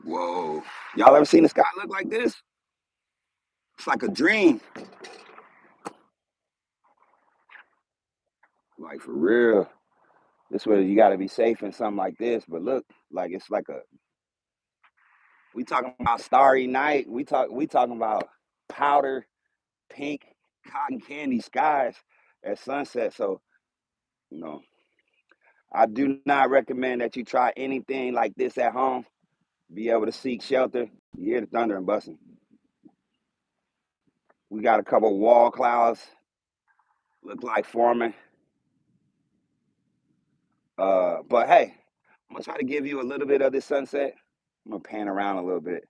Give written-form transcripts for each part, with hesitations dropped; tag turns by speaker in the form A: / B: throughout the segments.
A: Whoa. Y'all ever seen the sky look like this? It's like a dream. Like for real. This way you gotta be safe in something like this. But look, like it's like a we talking about starry night. We talking about powder pink cotton candy skies at sunset. So, you know, I do not recommend that you try anything like this at home. Be able to seek shelter. You hear the thunder and busting. We got a couple wall clouds look like forming. But hey, I'm gonna try to give you a little bit of this sunset. I'm gonna pan around a little bit.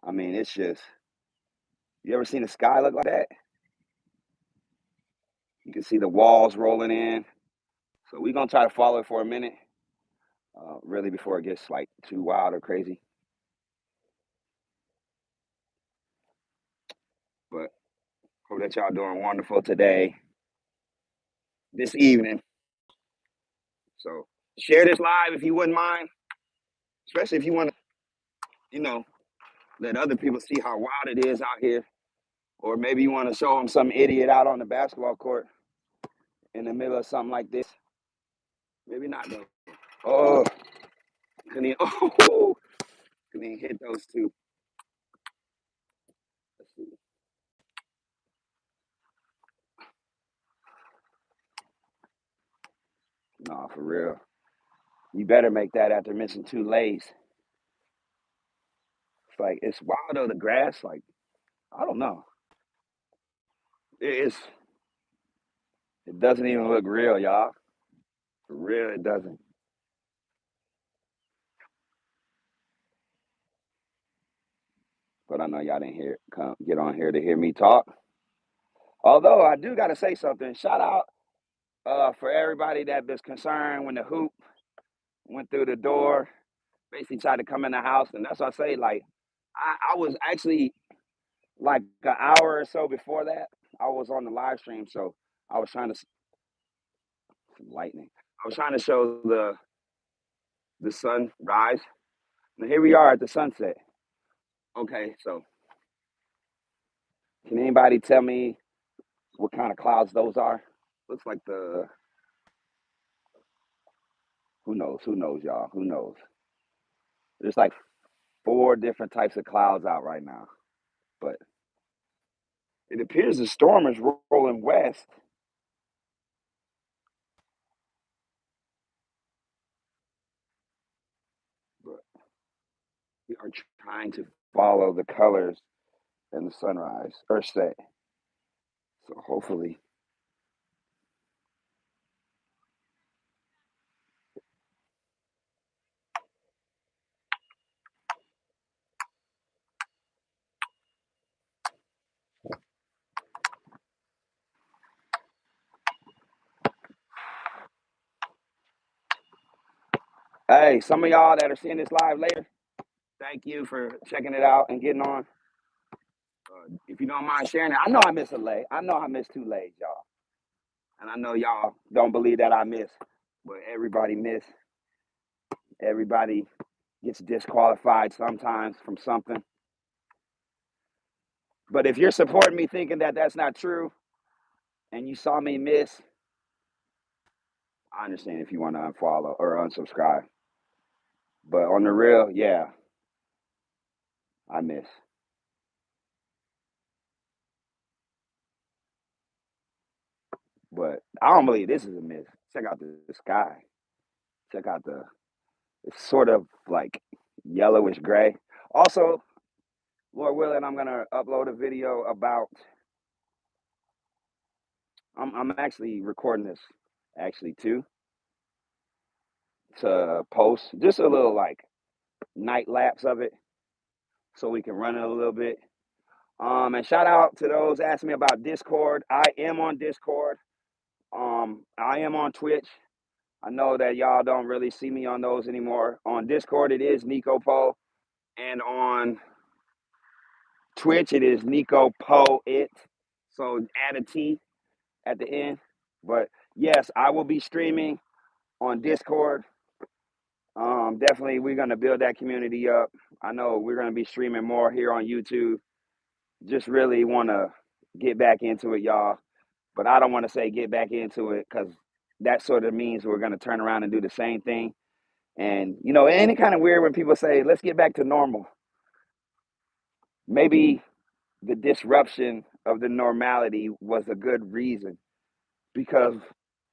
A: I mean, it's just you ever seen the sky look like that? You can see the walls rolling in. So we're gonna try to follow it for a minute, really before it gets like too wild or crazy. But hope that y'all doing wonderful today, this evening. So share this live if you wouldn't mind, especially if you want to, you know, let other people see how wild it is out here. Or maybe you want to show them some idiot out on the basketball court in the middle of something like this. Maybe not though. Oh, couldn't even, oh, couldn't even hit those two. Let's see. No, for real. You better make that after missing two lays. It's like it's wild though. The grass, like I don't know. It's it doesn't even look real, y'all. For real, it doesn't. But I know y'all didn't hear come get on here to hear me talk. Although I do gotta say something. Shout out for everybody that was concerned when the hoop went through the door, basically tried to come in the house, and that's what I say. Like I was actually like an hour or so before that, I was on the live stream, so I was trying to lightning. I was trying to show the sun rise. And here we are at the sunset. Okay, so can anybody tell me what kind of clouds those are? Looks like the who knows? Who knows, y'all? Who knows? There's like four different types of clouds out right now, but it appears the storm is rolling west. But we are trying to follow the colors in the sunrise or set. So hopefully, hey, some of y'all that are seeing this live later, thank you for checking it out and getting on. If you don't mind sharing it, I know I missed a lay. I know I missed two lays, y'all, and I know y'all don't believe that I miss, but everybody miss. Everybody gets disqualified sometimes from something. But if you're supporting me thinking that that's not true, and you saw me miss, I understand if you want to unfollow or unsubscribe. But on the real, yeah, I miss. But I don't believe this is a miss. Check out the sky. Check out the. It's sort of like yellowish gray. Also, Lord willing, I'm gonna upload a video about. I'm actually recording this actually too to post just a little like night lapse of it so we can run it a little bit. And shout out to those asking me about Discord. I am on Discord. I am on Twitch. I know that y'all don't really see me on those anymore. On Discord, it is Nico Poe, and on Twitch, it is Nico Poe It. So add a T at the end. But yes, I will be streaming on Discord Definitely, we're gonna build that community up. I know we're gonna be streaming more here on YouTube. Just really want to get back into it, y'all. But I don't want to say get back into it because that sort of means we're gonna turn around and do the same thing. And any kind of weird when people say, "Let's get back to normal." Maybe the disruption of the normality was a good reason because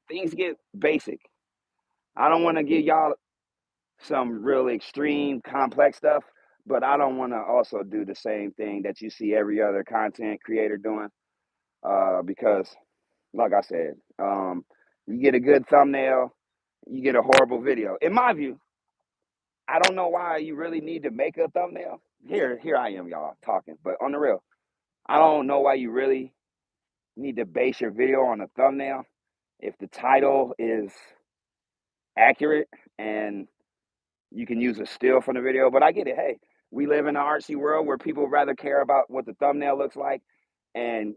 A: things get basic. I don't want to give y'all some real extreme complex stuff, but I don't want to also do the same thing that you see every other content creator doing, because like I said, you get a good thumbnail, you get a horrible video. In my view, I don't know why you really need to make a thumbnail. Here I am, y'all, talking, but on the real, I don't know why you really need to base your video on a thumbnail if the title is accurate and you can use a still from the video. But I get it. Hey, we live in an artsy world where people rather care about what the thumbnail looks like and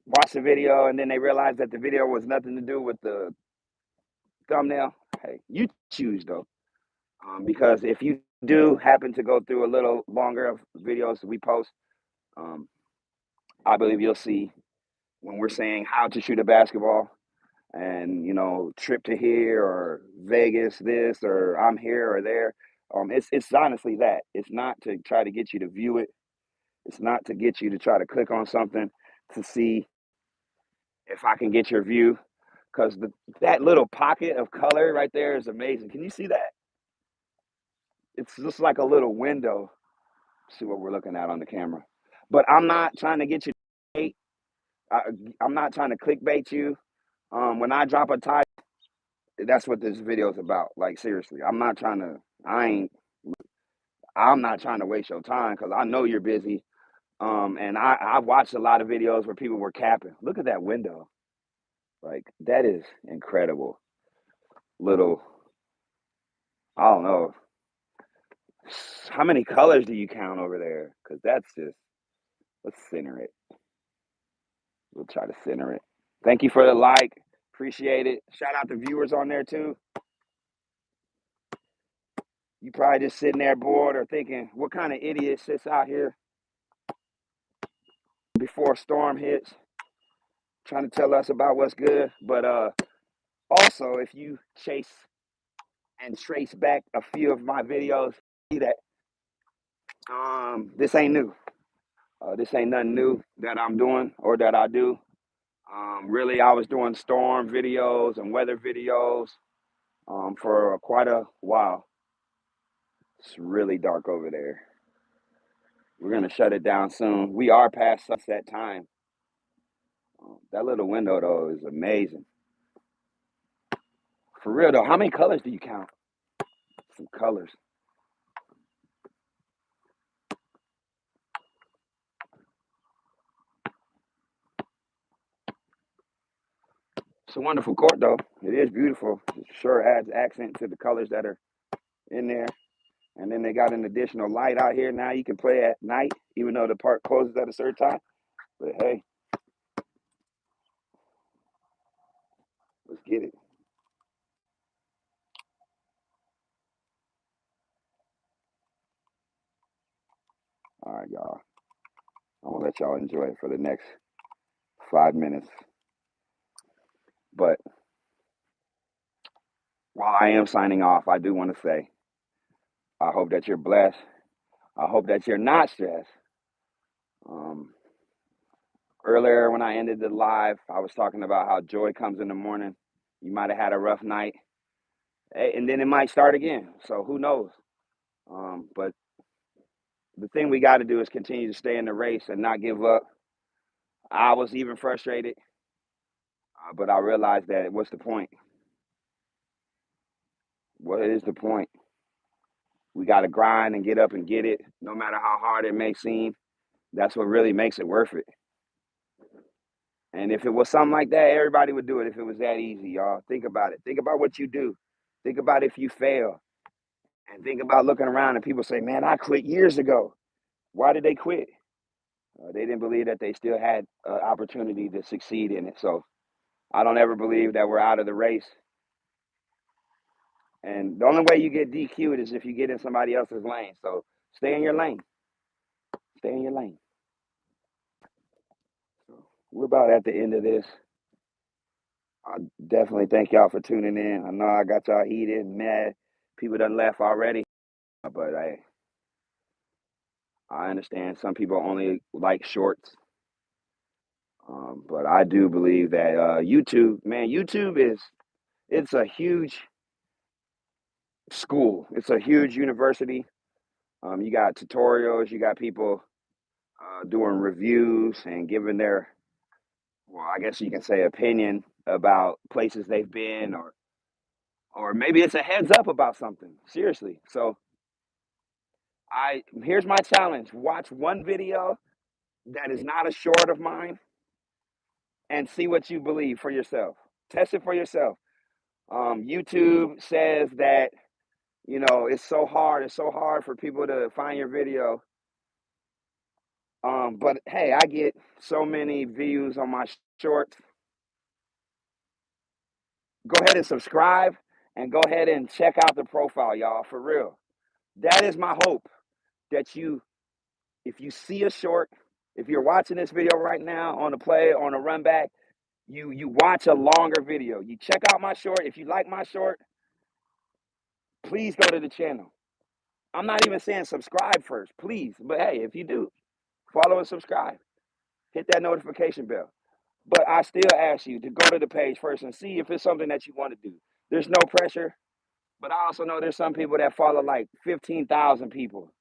A: watch the video, and then they realize that the video was nothing to do with the thumbnail. Hey, you choose though, because if you do happen to go through a little longer of videos we post, um, I believe you'll see when we're saying how to shoot a basketball and trip to here or Vegas this or I'm here or there. It's honestly that. It's not to try to get you to view it. It's not to get you to try to click on something to see if I can get your view, because that little pocket of color right there is amazing. Can you see that? It's just like a little window. See what we're looking at on the camera. But I'm not trying to get you to hate. I, I'm not trying to clickbait you. When I drop a title, that's what this video is about. Like seriously, I'm not trying to. I'm not trying to waste your time because I know you're busy. And I've watched a lot of videos where people were capping. Look at that window. Like that is incredible. Little, I don't know. How many colors do you count over there? Because that's just, let's center it. We'll try to center it. Thank you for the like. Appreciate it. Shout out to viewers on there too. You probably just sitting there bored or thinking, what kind of idiot sits out here before a storm hits, trying to tell us about what's good. But also, if you chase and trace back a few of my videos, see that this ain't new. This ain't nothing new that I'm doing or that I do. Really, I was doing storm videos and weather videos for quite a while. It's really dark over there. We're gonna shut it down soon. We are past sunset time. That little window though is amazing. For real though, how many colors do you count? Some colors. It's a wonderful court though. It is beautiful. It sure adds accent to the colors that are in there. And then they got an additional light out here now. You can play at night, even though the park closes at a certain time. But hey, let's get it. All right, y'all. I'm gonna let y'all enjoy it for the next 5 minutes. But while I am signing off, I do want to say I hope that you're blessed. I hope that you're not stressed. Um, Earlier, when I ended the live, I was talking about how joy comes in the morning. You might have had a rough night, and then it might start again. So who knows? But the thing we got to do is continue to stay in the race and not give up. I was even frustrated, but I realized that what's the point? What is the point? We got to grind and get up and get it, no matter how hard it may seem. That's what really makes it worth it. And if it was something like that, everybody would do it if it was that easy, y'all. Think about it. Think about what you do. Think about if you fail. And think about looking around and people say, man, I quit years ago. Why did they quit? They didn't believe that they still had an opportunity to succeed in it. So I don't ever believe that we're out of the race. And the only way you get DQ'd is if you get in somebody else's lane. So stay in your lane. Stay in your lane. So we're about at the end of this. I definitely thank y'all for tuning in. I know I got y'all heated and mad. People done left already, but I understand some people only like shorts. But I do believe that YouTube, man, it's a huge school. It's a huge university. You got tutorials. You got people doing reviews and giving their, well, I guess you can say opinion about places they've been, or maybe it's a heads up about something. Seriously. So here's my challenge: watch one video that is not a short of mine, and see what you believe for yourself. Test it for yourself. YouTube says that it's so hard. It's so hard for people to find your video. But hey, I get so many views on my shorts. Go ahead and subscribe and go ahead and check out the profile, y'all, for real. That is my hope, that if you see a short, if you're watching this video right now on the play, on a run back, you watch a longer video. You check out my short. If you like my short, please go to the channel. I'm not even saying subscribe first, please. But hey, if you do, follow and subscribe. Hit that notification bell. But I still ask you to go to the page first and see if it's something that you want to do. There's no pressure, but I also know there's some people that follow like 15,000 people.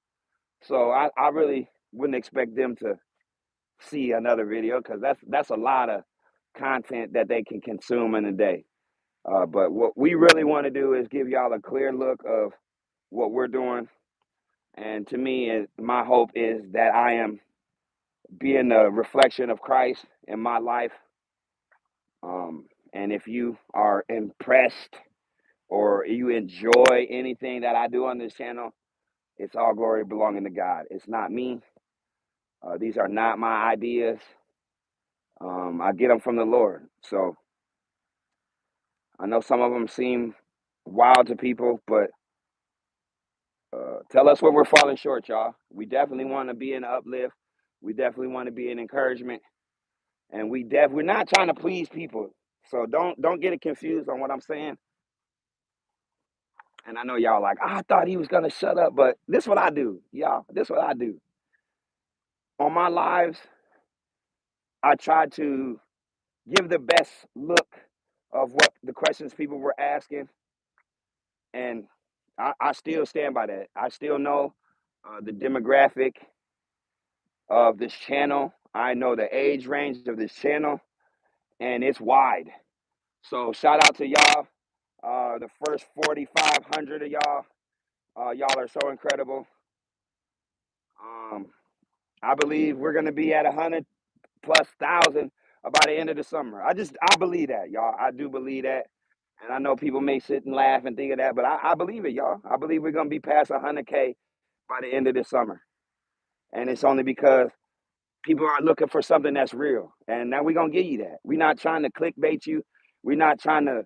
A: So I really wouldn't expect them to see another video, because that's a lot of content that they can consume in a day. But what we really want to do is give y'all a clear look of what we're doing. And to me, my hope is that I am being a reflection of Christ in my life. And if you are impressed or you enjoy anything that I do on this channel, it's all glory belonging to God. It's not me. These are not my ideas. I get them from the Lord. So I know some of them seem wild to people, but tell us where we're falling short, y'all. We definitely want to be an uplift. We definitely want to be an encouragement, and we're not trying to please people. So don't get it confused on what I'm saying. And I know y'all like, I thought he was gonna shut up, but this is what I do, y'all. This is what I do on my lives. I try to give the best look of what the questions people were asking, and I still stand by that. I still know the demographic of this channel. I know the age range of this channel, and it's wide. So shout out to y'all. The first 4,500 of y'all. Y'all are so incredible. I believe we're gonna be at 100,000+ by the end of the summer. I believe that, y'all. I do believe that. And I know people may sit and laugh and think of that, but I believe it, y'all. I believe we're gonna be past 100K by the end of this summer. And it's only because people are looking for something that's real. And now we're gonna give you that. We're not trying to clickbait you. We're not trying to,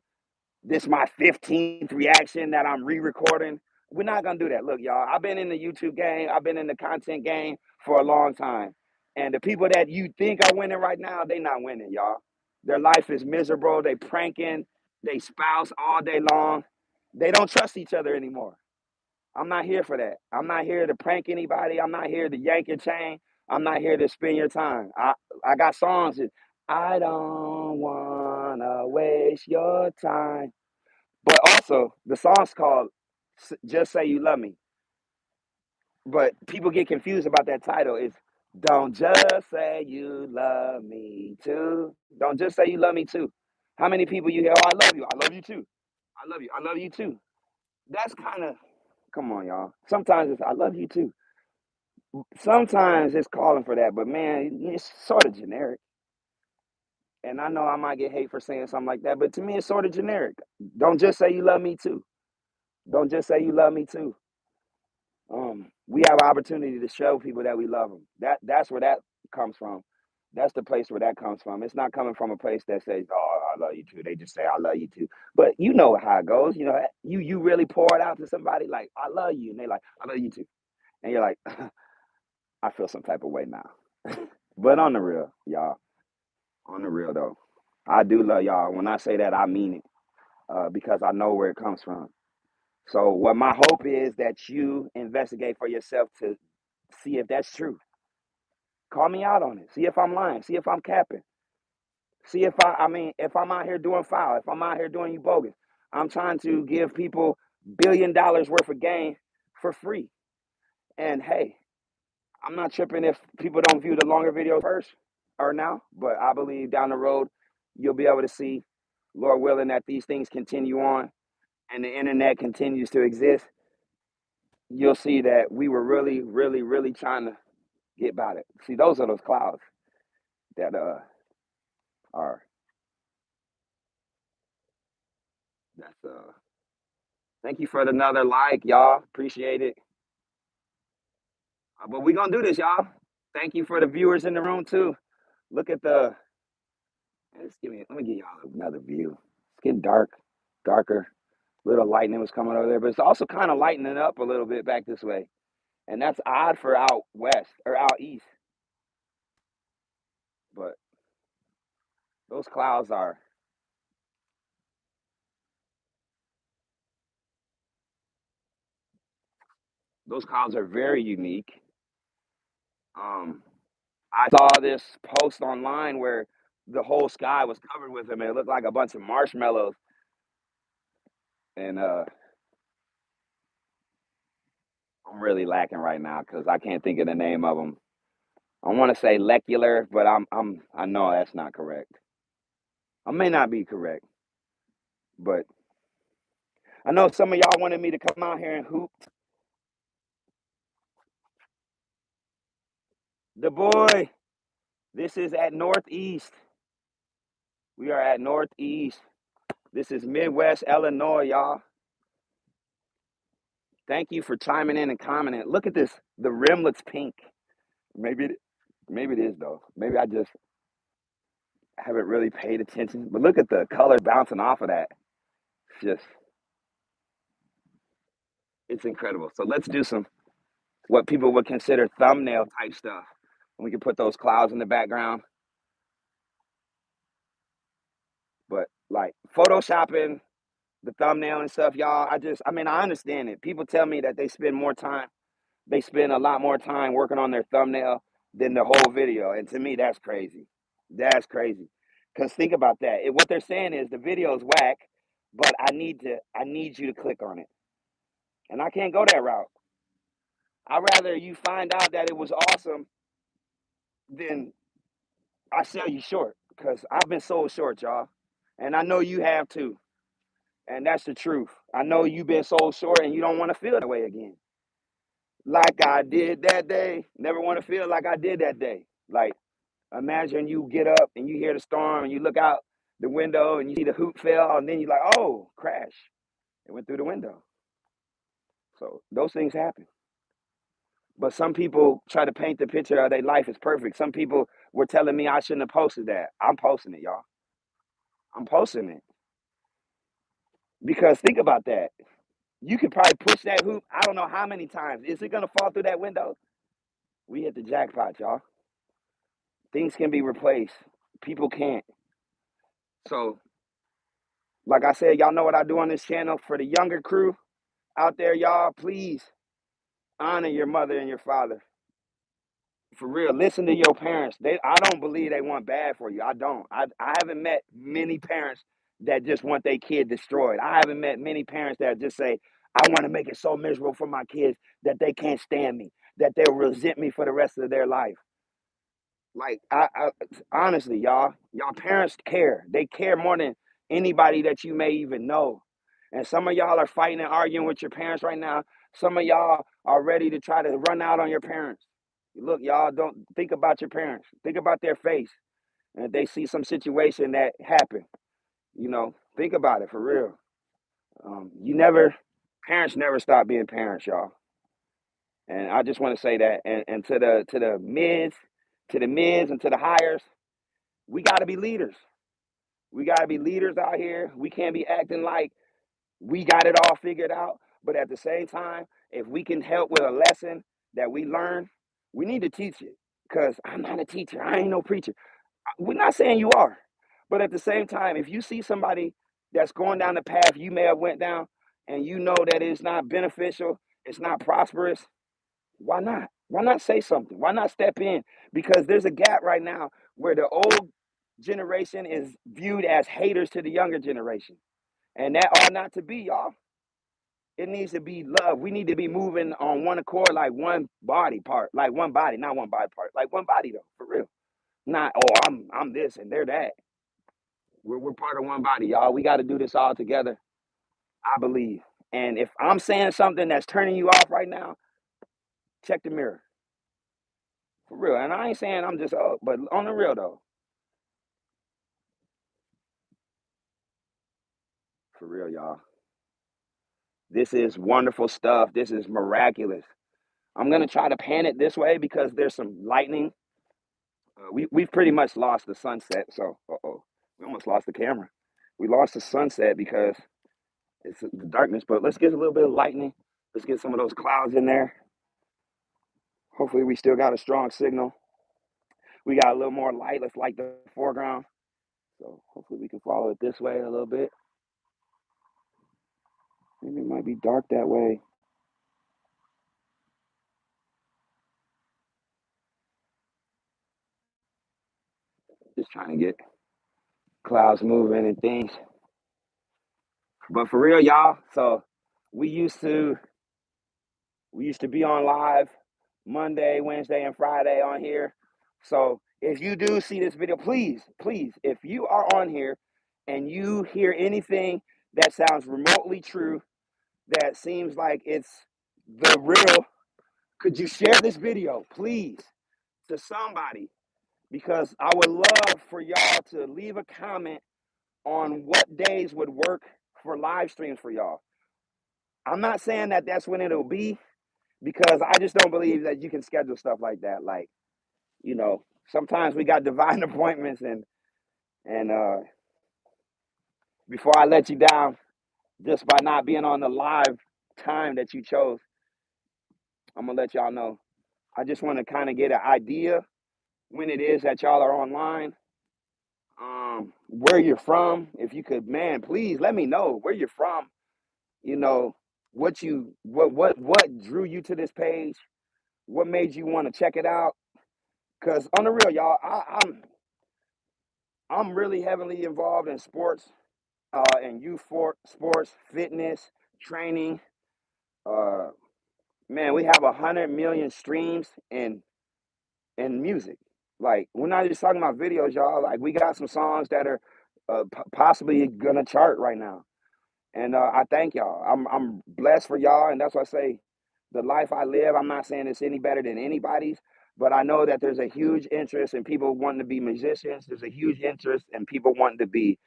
A: this is my 15th reaction that I'm re-recording. We're not gonna do that. Look, y'all, I've been in the YouTube game, I've been in the content game for a long time. And the people that you think are winning right now, they not winning, y'all. Their life is miserable. They pranking, they spouse all day long. They don't trust each other anymore. I'm not here for that. I'm not here to prank anybody. I'm not here to yank your chain. I'm not here to spend your time. I got songs that I don't wanna waste your time. But also, the song's called Just Say You Love Me. But people get confused about that title. It's Don't Just Say You Love Me Too. Don't just say you love me too. How many people you hear, oh, I love you. I love you too. I love you. I love you too. That's kind of, come on, y'all. Sometimes it's, I love you too. Sometimes it's calling for that, but man, it's sort of generic. And I know I might get hate for saying something like that, but to me, it's sort of generic. Don't just say you love me too. Don't just say you love me too. We have an opportunity to show people that we love them. That's where that comes from. That's the place where that comes from. It's not coming from a place that says, "Oh, I love you too. They just say I love you too. But you know how it goes. You know, you really pour it out to somebody like I love you, and they like I love you too, and you're like I feel some type of way now. But on the real, y'all, on the real though, I do love y'all. When I say that, I mean it because I know where it comes from. So what my hope is that you investigate for yourself to see if that's true. Call me out on it. See if I'm lying. See if I'm capping. See if I mean, if I'm out here doing foul, if I'm out here doing you bogus. I'm trying to give people $1 billion worth of gain for free. And hey, I'm not tripping if people don't view the longer videos first or now, but I believe down the road you'll be able to see, Lord willing, that these things continue on and the internet continues to exist. You'll see that we were really, really, really trying to get about it. See, those are those clouds that are that's thank you for another like, y'all. Appreciate it. But we're gonna do this, y'all. Thank you for the viewers in the room too. Look at the let me give y'all another view. It's getting darker. Little lightning was coming over there, but it's also kind of lightening up a little bit back this way. And that's odd for out west or out east. But those clouds are very unique. I saw this post online where the whole sky was covered with them and it looked like a bunch of marshmallows. And I'm really lacking right now because I can't think of the name of them. I want to say lecular, but I know that's not correct. I may not be correct, but I know some of y'all wanted me to come out here and hoop. The boy, this is at Northeast. We are at Northeast. This is Midwest Illinois, y'all. Thank you for chiming in and commenting. Look at this. The rimlet's pink. Maybe it is though. Maybe I just haven't really paid attention. But look at the color bouncing off of that. It's just it's incredible. So let's do some what people would consider thumbnail type stuff. We can put those clouds in the background. But like photoshopping the thumbnail and stuff, y'all, I mean, I understand it. People tell me that they spend a lot more time working on their thumbnail than the whole video. And to me, that's crazy. That's crazy. Because think about that. What they're saying is the video is whack, but I need you to click on it. And I can't go that route. I'd rather you find out that it was awesome than I sell you short. Because I've been sold short, y'all. And I know you have too. And that's the truth. I know you've been sold short and you don't want to feel that way again. Like I did that day. Never want to feel like I did that day. Like, imagine you get up and you hear the storm and you look out the window and you see the hoop fell and then you're like, oh, crash. It went through the window. So those things happen. But some people try to paint the picture of their life as perfect. Some people were telling me I shouldn't have posted that. I'm posting it, y'all. I'm posting it. Because think about that. You could probably push that hoop, I don't know how many times. Is it going to fall through that window? We hit the jackpot, y'all. Things can be replaced. People can't. So, like I said, y'all know what I do on this channel. For the younger crew out there, y'all, please honor your mother and your father. For real, listen to your parents. I don't believe they want bad for you. I don't. I haven't met many parents that just want their kid destroyed. I haven't met many parents that just say, I want to make it so miserable for my kids that they can't stand me, that they'll resent me for the rest of their life. Like, I honestly, y'all parents care. They care more than anybody that you may even know. And some of y'all are fighting and arguing with your parents right now. Some of y'all are ready to try to run out on your parents. Look, y'all, don't think about your parents. Think about their face. And if they see some situation that happened, think about it for real. Parents never stop being parents, y'all. And I just want to say that. And to the mids and to the hires, we got to be leaders. We got to be leaders out here. We can't be acting like we got it all figured out. But at the same time, if we can help with a lesson that we learn, we need to teach it. Because I'm not a teacher. I ain't no preacher. We're not saying you are. But at the same time, if you see somebody that's going down the path you may have went down and you know that it's not beneficial, it's not prosperous, why not? Why not say something? Why not step in? Because there's a gap right now where the old generation is viewed as haters to the younger generation. And that ought not to be, y'all. It needs to be love. We need to be moving on one accord, like one body part, like one body, not one body part, like one body though, for real. Not, oh, I'm this and they're that. We're part of one body, y'all. We got to do this all together, I believe. And if I'm saying something that's turning you off right now, check the mirror. For real. And I ain't saying I'm just, oh, but on the real though. For real, y'all. This is wonderful stuff. This is miraculous. I'm going to try to pan it this way because there's some lightning. We've pretty much lost the sunset. So, we almost lost the camera. We lost the sunset because it's the darkness, but let's get a little bit of lightning. Let's get some of those clouds in there. Hopefully we still got a strong signal. We got a little more light. Let's light the foreground. So hopefully we can follow it this way a little bit. Maybe it might be dark that way. Just trying to get clouds moving and things. But for real, y'all, so we used to be on live Monday, Wednesday, and Friday on here. So if you do see this video, please, please, if you are on here and you hear anything that sounds remotely true, that seems like it's the real, could you share this video, please, to somebody? Because I would love for y'all to leave a comment on what days would work for live streams for y'all. I'm not saying that that's when it'll be, because I just don't believe that you can schedule stuff like that. Like, sometimes we got divine appointments, and before I let you down, just by not being on the live time that you chose, I'm gonna let y'all know. I just want to kind of get an idea when it is that y'all are online, where you're from. If you could, man, please let me know where you're from. You know, what drew you to this page? What made you want to check it out? Because on the real, y'all, I'm really heavily involved in sports, and youth sports, fitness, training. Uh, Man, we have 100 million streams in music. Like, we're not just talking about videos, y'all. Like, we got some songs that are possibly gonna chart right now, and I thank y'all. I'm blessed for y'all, and that's why I say the life I live. I'm not saying it's any better than anybody's, but I know that there's a huge interest in people wanting to be musicians. There's a huge interest in people wanting to be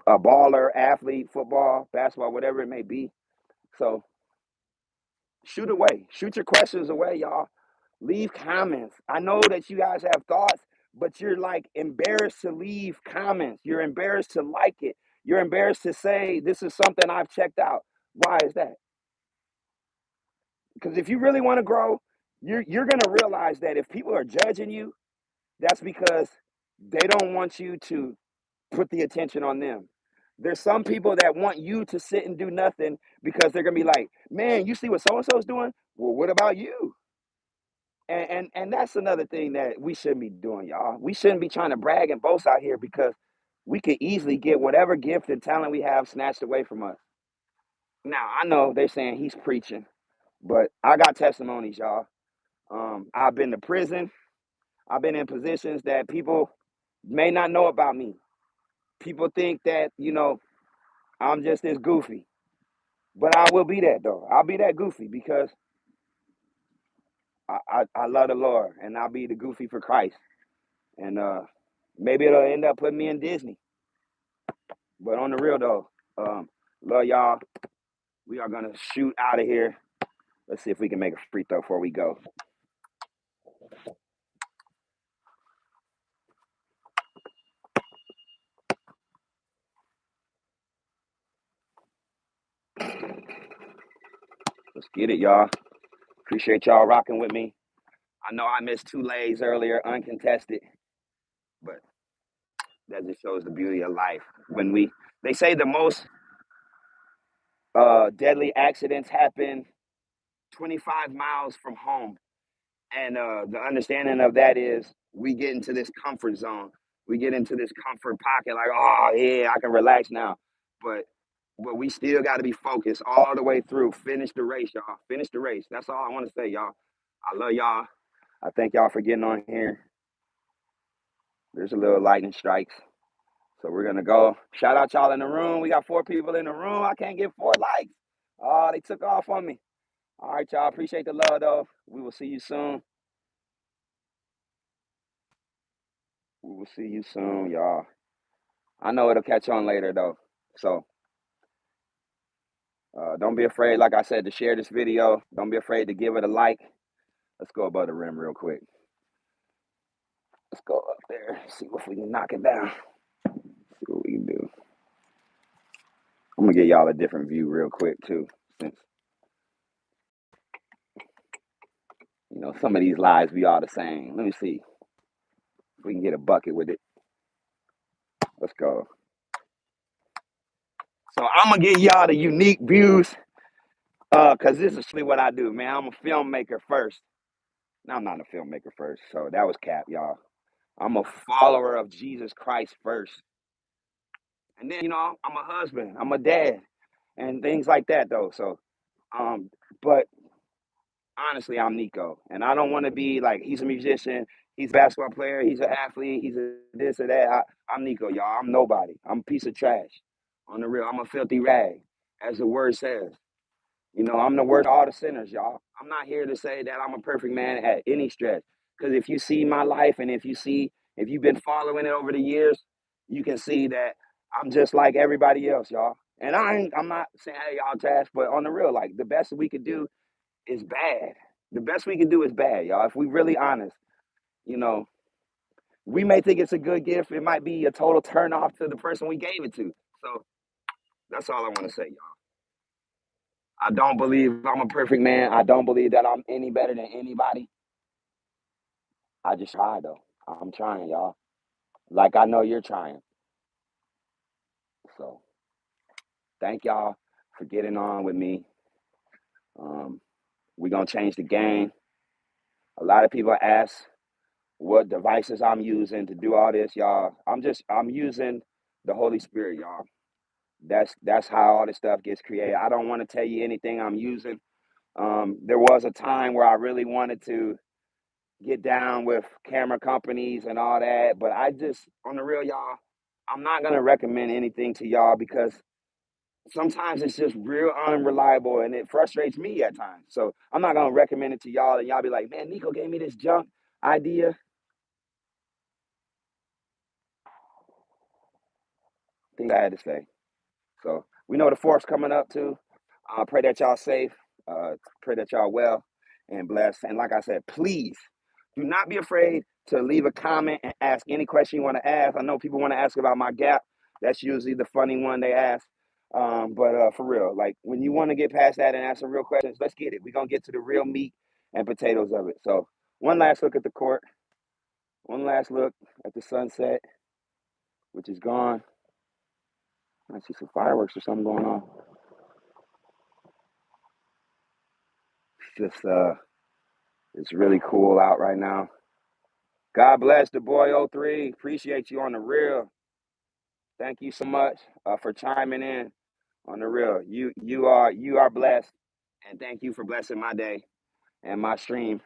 A: a baller, athlete, football, basketball, whatever it may be. So shoot away, shoot your questions away, y'all. Leave comments. I know that you guys have thoughts, but you're like embarrassed to leave comments. You're embarrassed to like it. You're embarrassed to say this is something I've checked out. Why is that? Because if you really want to grow, you're gonna realize that if people are judging you, that's because they don't want you to put the attention on them. There's some people that want you to sit and do nothing because they're gonna be like, man, you see what so and so's doing? Well, what about you? And that's another thing that we shouldn't be doing, y'all. We shouldn't be trying to brag and boast out here because we could easily get whatever gift and talent we have snatched away from us. Now I know they're saying he's preaching, but I got testimonies, y'all. I've been to prison. I've been in positions that people may not know about me. People think that, I'm just this goofy. But I will be that though. I'll be that goofy because I love the Lord, and I'll be the goofy for Christ. And maybe it'll end up putting me in Disney. But on the real though, love y'all. We are gonna shoot out of here. Let's see if we can make a free throw before we go. Let's get it, y'all. Appreciate y'all rocking with me. I know I missed 2 lays earlier, uncontested, but that just shows the beauty of life. They say the most deadly accidents happen 25 miles from home. And the understanding of that is we get into this comfort zone. We get into this comfort pocket, like, oh yeah, I can relax now. But we still got to be focused all the way through. Finish the race, y'all. Finish the race. That's all I want to say, y'all. I love y'all. I thank y'all for getting on here. There's a little lightning strikes. So we're gonna go. Shout out y'all in the room. We got 4 people in the room. I can't get 4 likes. Oh, they took off on me. All right, y'all. Appreciate the love though. We will see you soon. We will see you soon, y'all. I know it'll catch on later though. So don't be afraid, like I said, to share this video. Don't be afraid to give it a like. Let's go above the rim real quick. Let's go up there. See if we can knock it down. See what we can do. I'm gonna give y'all a different view real quick too, since some of these lives be all the same. Let me see if we can get a bucket with it. Let's go. So I'm gonna give y'all the unique views, cause this is really what I do, man. I'm a filmmaker first. No, I'm not a filmmaker first, so that was cap, y'all. I'm a follower of Jesus Christ first. And then, I'm a husband, I'm a dad, and things like that though. So, but honestly, I'm Nico. And I don't want to be like, he's a musician, he's a basketball player, he's an athlete, he's a this or that. I'm Nico, y'all. I'm nobody. I'm a piece of trash. On the real, I'm a filthy rag, as the word says. I'm the word of all the sinners, y'all. I'm not here to say that I'm a perfect man at any stretch. Because if you see my life and if you've been following it over the years, you can see that I'm just like everybody else, y'all. And I'm not saying, hey, y'all trash, but on the real, like the best we could do is bad. The best we can do is bad, y'all. If we really honest, you know, we may think it's a good gift. It might be a total turn off to the person we gave it to. So that's all I want to say, y'all. I don't believe I'm a perfect man. I don't believe that I'm any better than anybody. I just try though. I'm trying, y'all. Like I know you're trying. So thank y'all for getting on with me. We're gonna change the game. A lot of people ask what devices I'm using to do all this, y'all. I'm using the Holy Spirit, y'all. That's how all this stuff gets created. I don't want to tell you anything I'm using. There was a time where I really wanted to get down with camera companies and all that, but I just, on the real, y'all, I'm not gonna recommend anything to y'all because sometimes it's just real unreliable and it frustrates me at times. So I'm not gonna recommend it to y'all, and y'all be like, man, Nico gave me this junk idea. Thing I had to say. So we know the fourth's coming up too. Pray that y'all safe. Pray that y'all well and blessed. And like I said, please do not be afraid to leave a comment and ask any question you want to ask. I know people want to ask about my gap. That's usually the funny one they ask. But for real, like when you want to get past that and ask some real questions, let's get it. We're gonna get to the real meat and potatoes of it. So one last look at the court. One last look at the sunset, which is gone. I see some fireworks or something going on. Just it's really cool out right now. God bless the boy O3. Appreciate you on the real. Thank you so much for chiming in on the real. You are blessed, and thank you for blessing my day and my stream.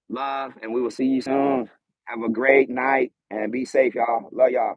A: Love, and we will see you soon. Have a great night and be safe, y'all. Love y'all.